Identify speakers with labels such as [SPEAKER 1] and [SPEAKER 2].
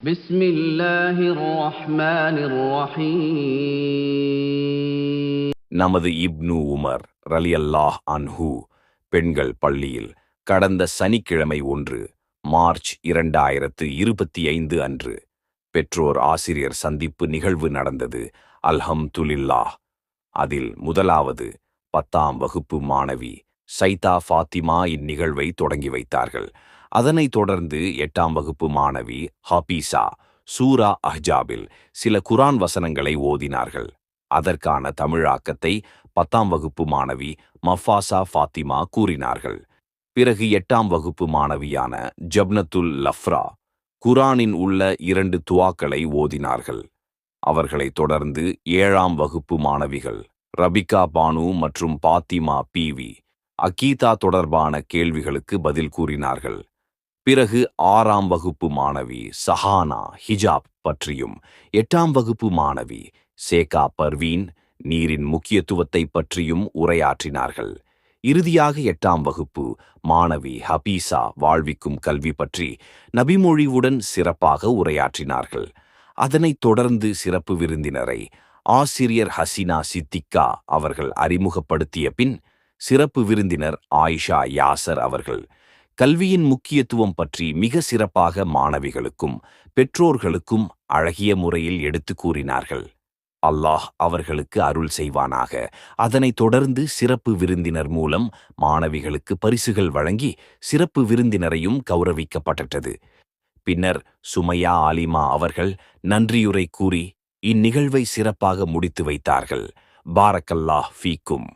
[SPEAKER 1] بسم الله الرحمن الرحيم
[SPEAKER 2] நமது இப்னு உமர் ரலியல்லாஹ் அன்ஹு பெண்கள் பள்ளியில் கடந்த சனிக்கிழமை மார்ச் 2025 அன்று பெற்றோர் ஆசிரியர் சந்திப்பு நிகழ்வு நடந்தது. அல்ஹம்துலில்லாஹ். அதில் முதலாவது 10ஆம் வகுப்பு மாணவி சைதா ஃபாத்திமா இந்நிகழ்வை தொடங்கி வைத்தார்கள். அதனைத் தொடர்ந்து 8ஆம் வகுப்பு மாணவி ஹபீசா சூரா அஹ்ஜாபில் சில குரான் வசனங்களை ஓதினார்கள். அதற்கான தமிழாக்கத்தை 10ஆம் வகுப்பு மாணவி மஃபாசா ஃபாத்திமா கூறினார்கள். பிறகு 8ஆம் வகுப்பு மாணவியான ஜப்னத்துல் லஃப்ரா குரானின் உள்ள 2 துவாக்களை ஓதினார்கள். அவர்களைத் தொடர்ந்து 7ஆம் வகுப்பு மாணவிகள் ரபிகா பானு மற்றும் பாத்திமா பிவி அகீதா தொடர்பான கேள்விகளுக்கு பதில் கூறினார்கள். பிறகு 6ஆம் வகுப்பு மாணவி சஹானா ஹிஜாப் பற்றியும் 8ஆம் வகுப்பு மாணவி சேகா பர்வீன் நீரின் முக்கியத்துவத்தை பற்றியும் உரையாற்றினார்கள். இறுதியாக 8ஆம் வகுப்பு மாணவி ஹபீசா வாழ்விக்கும் கல்வி பற்றி நபிமொழிவுடன் சிறப்பாக உரையாற்றினார்கள். அதனைத் தொடர்ந்து சிறப்பு விருந்தினரை ஆசிரியர் ஹசினா சித்திகா அவர்கள் அறிமுகப்படுத்திய பின் சிறப்பு விருந்தினர் ஆயிஷா யாசர் அவர்கள் கல்வியின் முக்கியத்துவம் பற்றி மிக சிறப்பாக மாணவிகளுக்கும் பெற்றோர்களுக்கும் அழகிய முறையில் எடுத்து கூறினார்கள். அல்லாஹ் அவர்களுக்கு அருள் செய்வானாக. அதனைத் தொடர்ந்து சிறப்பு விருந்தினர் மூலம் மாணவிகளுக்கு பரிசுகள் வழங்கி சிறப்பு விருந்தினரையும் கௌரவிக்கப்பட்டது. பின்னர் சுமையா ஆலிமா அவர்கள் நன்றியுரை கூறி இந்நிகழ்வை சிறப்பாக முடித்து வைத்தார்கள். பாரக்கல்லாஹ் ஃபீக்கும்.